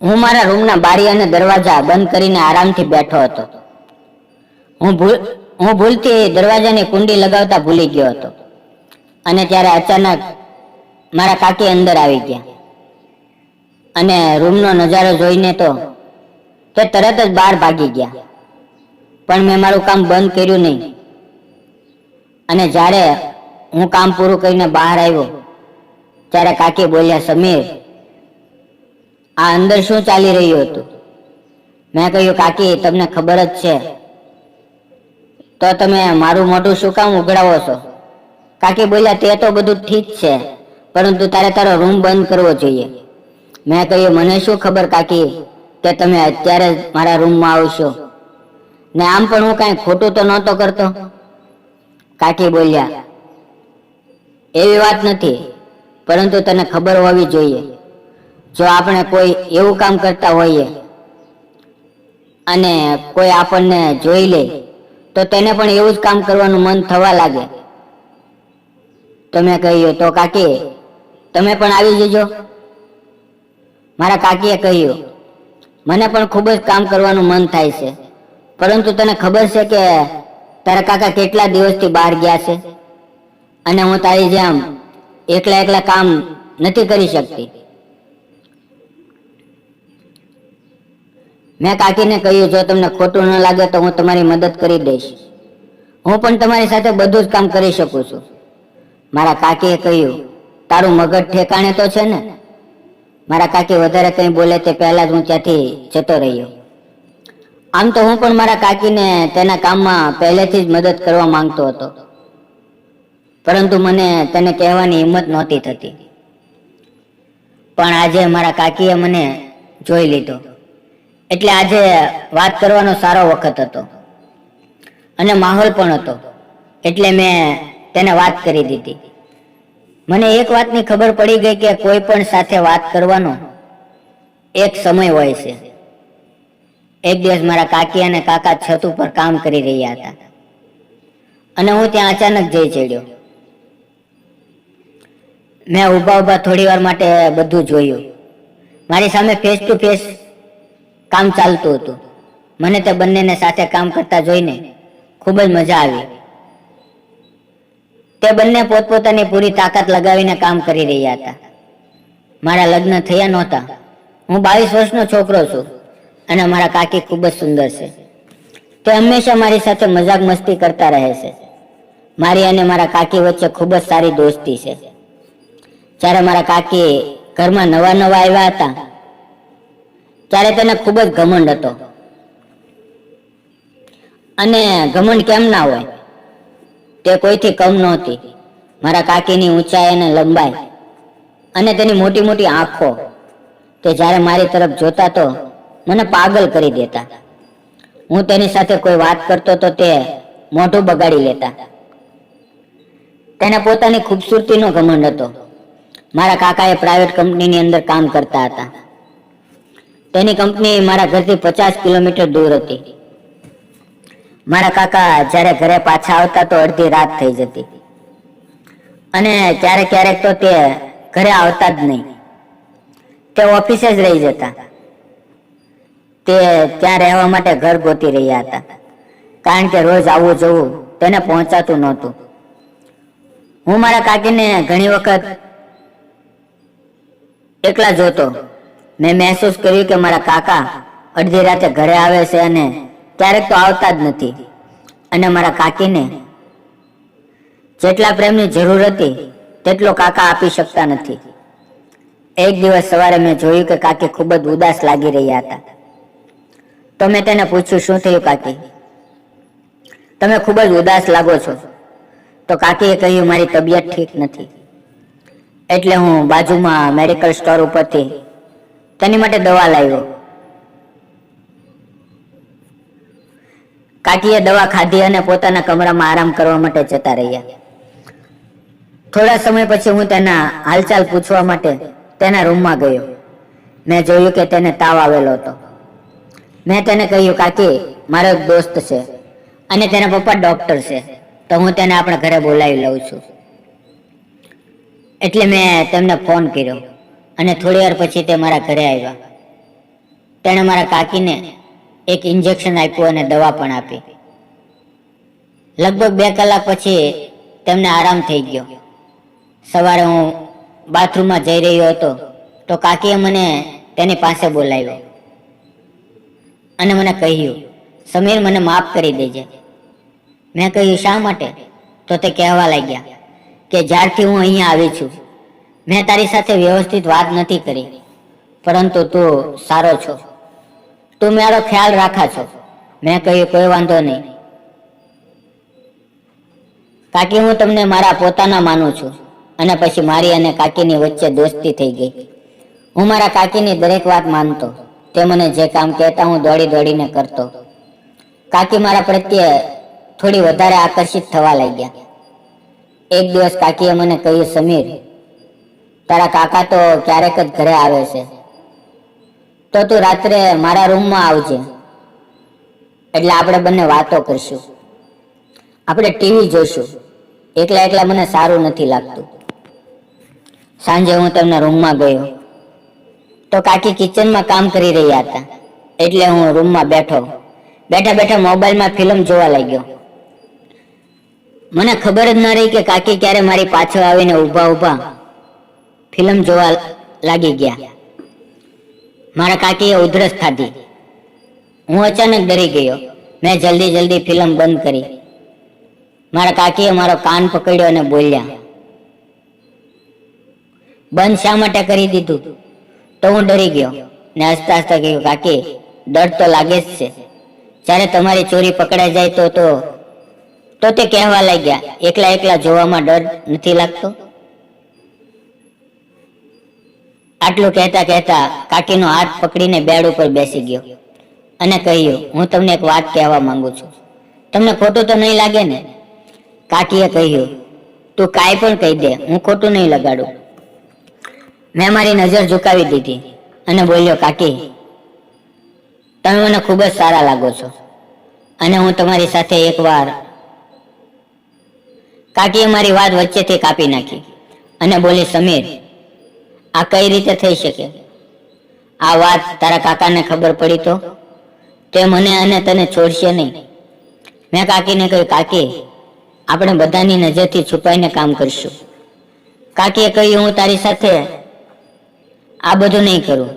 હું મારા રૂમના બારી અને દરવાજા બંધ કરીને આરામથી બેઠો હતો. હું ભૂલથી દરવાજાની કુંડી લગાવતા ભૂલી ગયો હતો અને ત્યારે અચાનક મારા કાકી અંદર આવી ગયા અને રૂમનો નજારો જોઈને તો તે તરત જ બહાર ભાગી ગયા. પણ મેં મારું કામ બંધ કર્યું નહીં અને જ્યારે હું કામ પૂરું કરીને બહાર આવ્યો ત્યારે કાકી બોલ્યા, સમીર, આ અંદર શું ચાલી રહ્યું હતું? મેં કહ્યું, કાકી, તમને ખબર જ છે તો તમે મારું મોઢું શું કામ ઉઘડાવો છો? કાકી બોલ્યા, તે તો બધું ઠીક છે, પરંતુ તારે તારો રૂમ બંધ કરવો જોઈએ. મેં કહ્યું, મને શું ખબર કાકી કે તમે અત્યારે જ મારા રૂમમાં આવશો, ને આમ પણ હું કાંઈ ખોટું તો નહોતો કરતો. કાકી બોલ્યા, એવી વાત નથી, પરંતુ તને ખબર હોવી જોઈએ, જો આપણે કોઈ એવું કામ કરતા હોઈએ અને કોઈ આપણને જોઈ લે તો તેને પણ એવું જ કામ કરવાનું મન થવા લાગે. તો મેં કહ્યું, તો કાકી તમે પણ આવી જજો. મારા કાકીએ કહ્યું, મને પણ ખૂબ જ કામ કરવાનું મન થાય છે, પરંતુ તને ખબર છે કે તારા કાકા કેટલા દિવસથી બહાર ગયા છે અને હું તારી જેમ એકલા કામ નથી કરી શકતી. મેં કાકીને કહ્યું, જો તમને ખોટું ન લાગે તો હું તમારી મદદ કરી દઈશ. હું પણ તમારી સાથે બધું જ કામ કરી શકું છું. મારા કાકીએ કહ્યું, તારું મગજ ઠેકાણે તો છે ને? મારા કાકી વધારે કંઈ બોલે તે પહેલા જ હું ત્યાંથી જતો રહ્યો. આમ તો હું પણ મારા કાકીને તેના કામમાં પહેલેથી જ મદદ કરવા માંગતો હતો, પરંતુ મને તેને કહેવાની હિંમત નહોતી થતી. પણ આજે મારા કાકીએ મને જોઈ લીધો, એટલે આજે વાત કરવાનો સારો વખત હતો અને માહોલ પણ હતો, એટલે મેં તેને વાત કરી દીધી. મને એક વાતની ખબર પડી ગઈ કે કોઈ પણ સાથે વાત કરવાનો એક સમય હોય છે. એક દિવસ મારા કાકી અને કાકા છત ઉપર કામ કરી રહ્યા હતા અને હું ત્યાં અચાનક જઈ ચડ્યો. મેં ઊભા થોડી વાર માટે બધું જોયું. મારી સામે ફેસ ટુ ફેસ કામ ચાલતું હતું. મને તે બંનેને સાથે કામ કરતા જોઈને ખૂબ જ મજા આવી. તે બંને પોતપોતાની પૂરી તાકાત લગાવીને કામ કરી રહ્યા હતા. મારા લગ્ન થયા નહોતા. હું 22 વર્ષનો છોકરો છું અને મારા કાકી ખૂબ જ સુંદર છે. તે હંમેશા મારી સાથે મજાક મસ્તી કરતા રહે છે. મારી અને મારા કાકી વચ્ચે ખૂબ જ સારી દોસ્તી છે. જ્યારે મારા કાકી ઘરમાં નવા આવ્યા હતા ત્યારે તેને ખૂબ જ ઘમંડ હતો. અને ઘમંડ કેમ ના હોય, તે કોઈથી કમ નહોતી. મારા કાકીની ઊંચાઈ અને લંબાઈ અને તેની મોટી મોટી આંખો તે જ્યારે મારી તરફ જોતા તો મને પાગલ કરી દેતા. હું તેની સાથે કોઈ વાત કરતો તો તે મોઢું બગાડી લેતા. તેને પોતાની ખૂબસૂરતીનો ઘમંડ હતો. મારા કાકાએ પ્રાઇવેટ કંપનીની અંદર કામ કરતા હતા. તેની કંપની મારા ઘરથી 50 કિલોમીટર દૂર હતી. મારા કાકા જ્યારે ઘરે પાછા આવતા તો અડધી રાત થઈ જતી અને ક્યારેક તો તે ઘરે આવતા જ નહીં. તે ઓફિસે જ રહી જતા. તે ત્યાં રહેવા માટે ઘર ગોતી રહ્યા હતા, કારણ કે રોજ આવવું જવું તેને પહોંચાતું નહોતું. હું મારા કાકીને ઘણી વખત એકલા જોતો. મેં મહેસૂસ કર્યું કે મારા કાકા અડધી રાતે ઘરે આવે છે અને ક્યારેક તો આવતા જ નથી. અને મારા કાકીને જેટલા પ્રેમની જરૂર હતી તેટલો કાકા આપી શકતા નથી. એક દિવસ સવારે મેં જોયું કે કાકી ખૂબ જ ઉદાસ લાગી રહ્યા હતા. તો મેં તેને પૂછ્યું, શું થયું કાકી? તમે ખૂબ જ ઉદાસ લાગો છો. તો કાકીએ કહ્યું, મારી તબિયત ઠીક નથી. એટલે હું બાજુમાં મેડિકલ સ્ટોર ઉપરથી તેની માટે દવા લાવ્યો. કાકીએ દવા ખાધી અને પોતાના કમરામાં આરામ કરવા માટે જતા રહ્યા. થોડા સમય પછી હું તેના હાલચાલ પૂછવા માટે તેના રૂમમાં ગયો. મેં જોયું કે તેને તાવ આવેલો હતો. મેં તેને કહ્યું, કાકી, મારો એક દોસ્ત છે અને તેના પપ્પા ડોક્ટર છે, તો હું તેને આપણા ઘરે બોલાવી લઉં છું. એટલે મેં તેમને ફોન કર્યો અને થોડી વાર પછી તે મારા ઘરે આવ્યા. તેણે મારા કાકીને એક ઇન્જેક્શન આપ્યું અને દવા પણ આપી. લગભગ 2 કલાક પછી તેમને આરામ થઈ ગયો. સવારે હું બાથરૂમમાં જઈ રહ્યો હતો તો કાકીએ મને તેની પાસે બોલાવ્યો અને મને કહ્યું, સમીર, મને માફ કરી દેજે. મેં કહ્યું, શા માટે? તો તે કહેવા લાગ્યા કે જ્યારથી હું અહીંયા આવી છું મેં તારી સાથે વ્યવસ્થિત વાત નથી કરી, પરંતુ તું સારો છો, તું મારો ખ્યાલ રાખા છો. મેં કહ્યું, કોઈ વાંધો નહીં કાકી, હું તમને મારા પોતાના માનું છું. અને પછી મારી અને કાકીની વચ્ચે દોસ્તી થઈ ગઈ. હું મારા કાકીની દરેક વાત માનતો. તે મને જે કામ કહેતા હું દોડીને કરતો. કાકી મારા પ્રત્યે થોડી વધારે આકર્ષિત થવા લાગ્યા. એક દિવસ કાકીએ મને કહ્યું, સમીર, તારા કાકા તો ક્યારેક જ ઘરે આવે છે, તો તું રાત્રે મારા રૂમમાં આવજે, એટલે આપણે બંને વાતો કરશું, આપણે ટીવી જોઈશું. એકલા એકલા મને સારું નથી લાગતું. સાંજે હું તેમના રૂમમાં ગયો તો કાકી કિચનમાં કામ કરી રહ્યા હતા, એટલે હું રૂમમાં બેઠા મોબાઈલમાં ફિલ્મ જોવા લાગ્યો. મને ખબર જ ન રહી કે કાકી ક્યારે મારી પાછળ આવીને ઊભા ફિલ્મ જોવા લાગી ગયા. મારા કાકીએ ઉધરસ ખાધી. હું અચાનક ડરી ગયો. મેં જલ્દી ફિલ્મ બંધ કરી. મારા કાકીએ મારો કાન પકડ્યો અને બોલ્યા, બંધ શા માટે કરી દીધું? તો હું ડરી ગયો ને હસતા કહ્યું, કાકી, ડર તો લાગે જ છે. જ્યારે તમારી ચોરી પકડાઈ જાય તો તે કહેવા લાગ્યા, એકલા જોવામાં ડર નથી લાગતો? આટલું કહેતા કાકીનો હાથ પકડીને બેડ ઉપર બેસી ગયો અને કહ્યું, હું તમને એક વાત કહેવા માંગુ છું, તમને ખોટું તો નહીં લાગે ને? કાકીએ કહ્યું, તું કાંઈ પણ કહી દે, હું ખોટું નહીં લગાડું. મેં મારી નજર ઝુકાવી દીધી અને બોલ્યો, કાકી, તમે મને ખૂબ જ સારા લાગો છો અને હું તમારી સાથે એકવાર. કાકીએ મારી વાત વચ્ચેથી કાપી નાખી અને બોલી, સમીર, આ કઈ રીતે થઈ શકે? આ વાત તારા કાકાને ખબર પડી તો તે મને અને તને છોડશે નહીં. મેં કાકીને કહ્યું, કાકી, આપણે બધાની નજરથી છુપાઈને કામ કરશું. કાકીએ કહ્યું, હું તારી સાથે આ બધું નહીં કરું.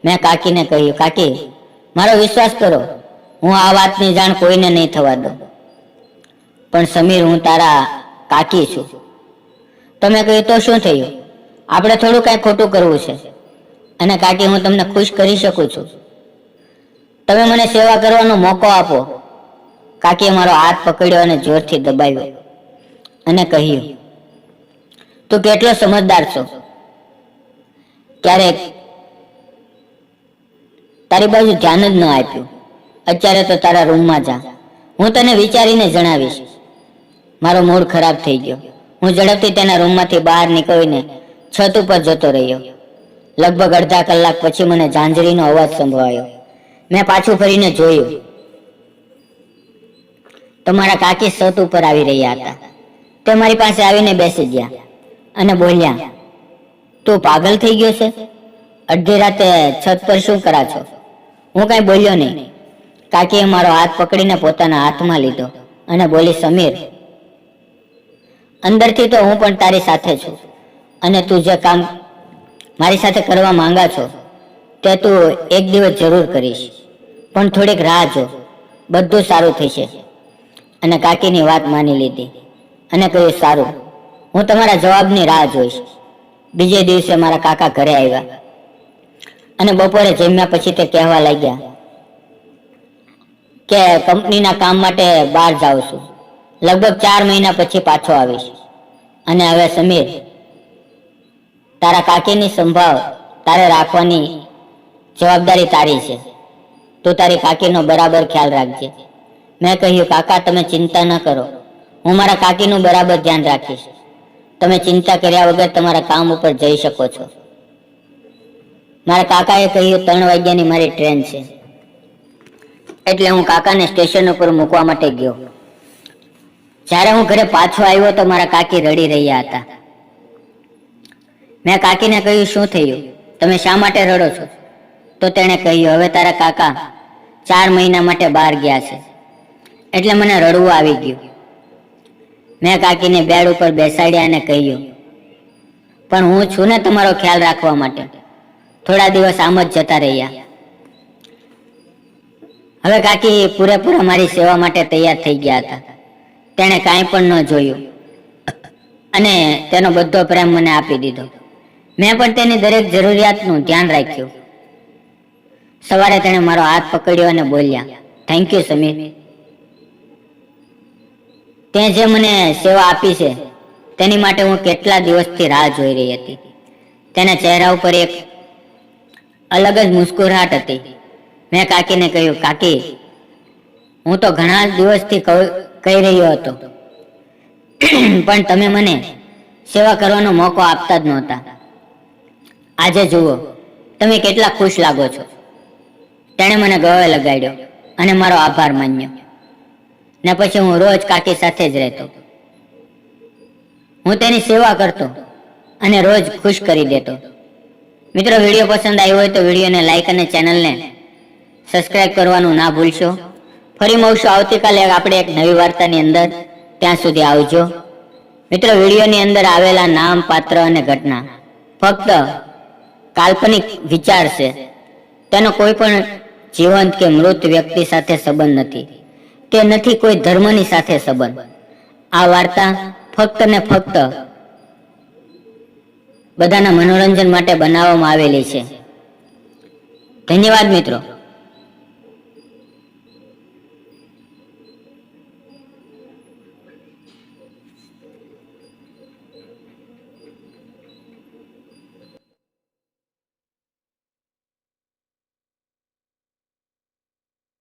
મેં કાકીને કહ્યું, કાકી, મારો વિશ્વાસ કરો, હું આ વાતની જાણ કોઈને નહીં થવા દઉં. પણ સમીર, હું તારા કાકી છું. તમે કહ્યું, તો શું થયું? આપણે થોડું કાંઈ ખોટું કરવું છે અને કાકી, હું તમને ખુશ કરી શકું છું. તમે મને સેવા કરવાનો મોકો આપો. કાકીએ મારો હાથ પકડ્યો અને જોરથી દબાવ્યો અને કહ્યું, તું કેટલો સમજદાર છો. ક્યારેક તારી બાજુ ધ્યાન જ ન આપ્યું. અત્યારે તો તારા રૂમમાં જા, હું તને વિચારીને જણાવીશ. મારો મૂડ ખરાબ થઈ ગયો. હું ઝડપથી તેના રૂમમાંથી બહાર નીકળીને છત ઉપર જતો રહ્યો. લગભગ અડધા કલાક પછી મને ઝાંઝરીનો અવાજ સંભળાયો. મેં પાછું ફરીને જોયું તો મારા કાકી છત ઉપર આવી રહ્યા હતા. તે મારી પાસે આવીને બેસી ગયા અને બોલ્યા, તું પાગલ થઈ ગયો છે? અડધી રાતે છત પર શું કરા છો? હું કાંઈ બોલ્યો નહીં. કાકીએ મારો હાથ પકડીને પોતાના હાથમાં લીધો અને બોલી, સમીર, અંદરથી તો હું પણ તારી સાથે છું અને તું જે કામ મારી સાથે કરવા માંગા છો તે તું એક દિવસ જરૂર કરીશ, પણ થોડીક રાહ જો, બધું સારું થશે. અને કાકીની વાત માની લીધી અને કહ્યું, સારું, હું તમારા જવાબની રાહ જોઈશ. બીજે દિવસે મારા કાકા ઘરે આવ્યા અને બપોરે જમ્યા પછી તે કહેવા લાગ્યા કે કંપનીના કામ માટે બહાર જાઉં છું. લગભગ 4 મહિના પછી પાછો આવીશ. અને હવે સમીર, તારા કાકીની સંભાળ તારે રાખવાની જવાબદારી તારી છે. તું તારી કાકીનો બરાબર ખ્યાલ રાખજે. મેં કહ્યું, કાકા, તમે ચિંતા ન કરો, હું મારા કાકીનું બરાબર ધ્યાન રાખીશ. તમે ચિંતા કર્યા વગર તમારા કામ ઉપર જઈ શકો છો. મારા કાકાએ કહ્યું, 3 વાગ્યાની મારી ટ્રેન છે. એટલે હું કાકાને સ્ટેશન ઉપર મૂકવા માટે ગયો. જ્યારે હું ઘરે પાછો આવ્યો તો મારા કાકી રડી રહ્યા હતા. મેં કાકીને કહ્યું, શું થયું? તમે શા માટે રડો છો? તો તેણે કહ્યું, હવે તારા કાકા 4 મહિના માટે બહાર ગયા છે. એટલે મને રડવું આવી ગયું. મેં કાકીને બેડ ઉપર બેસાડ્યા અને કહ્યું, પણ હું છું ને તમારો ખ્યાલ રાખવા માટે. થોડા દિવસ આમ જ જતા રહ્યા. હવે કાકી પૂરેપૂરા મારી સેવા માટે તૈયાર થઈ ગયા હતા. તેણે કાંઈ પણ ન જોયું અને તેનો બધો પ્રેમ મને આપી દીધો. મેં પણ તેની દરેક જરૂરિયાતનું ધ્યાન રાખ્યું. સવારે તેણે મારો હાથ પકડ્યો અને બોલ્યા, થેન્ક યુ સમીર. તે જે મને સેવા આપી છે તેની માટે હું કેટલા દિવસથી રાહ જોઈ રહી હતી. તેના ચહેરા ઉપર એક અલગ જ મુસ્કુરાહટ હતી. મેં કાકીને કહ્યું, કાકી, હું તો ઘણા દિવસથી કહી રહ્યો હતો, પણ તમે મને સેવા કરવાનો મોકો આપતા જ નહોતા. આજે જુઓ, તમે કેટલા ખુશ લાગો છો. તેણે મને ગળે લગાડ્યો અને મારો આભાર માન્યો. ને પછી હું રોજ કાકી સાથે જ રહેતો. હું તેની સેવા કરતો અને રોજ ખુશ કરી દેતો. મિત્રો, વિડીયો પસંદ આવ્યો હોય તો વિડીયોને લાઈક અને ચેનલને સબસ્ક્રાઇબ કરવાનું ના ભૂલશો. ફરી મળશું આવતીકાલે આપણે એક નવી વાર્તાની અંદર. ત્યાં સુધી આવજો. મિત્રો, વિડીયોની અંદર આવેલા નામ, પાત્ર અને ઘટના ફક્ત કાલ્પનિક વિચાર છે. તેનો કોઈ પણ જીવંત કે મૃત વ્યક્તિ સાથે સંબંધ નથી કે નથી કોઈ ધર્મની સાથે સંબંધ. આ વાર્તા ફક્ત ને ફક્ત બધાના મનોરંજન માટે બનાવવામાં આવેલી છે. ધન્યવાદ મિત્રો.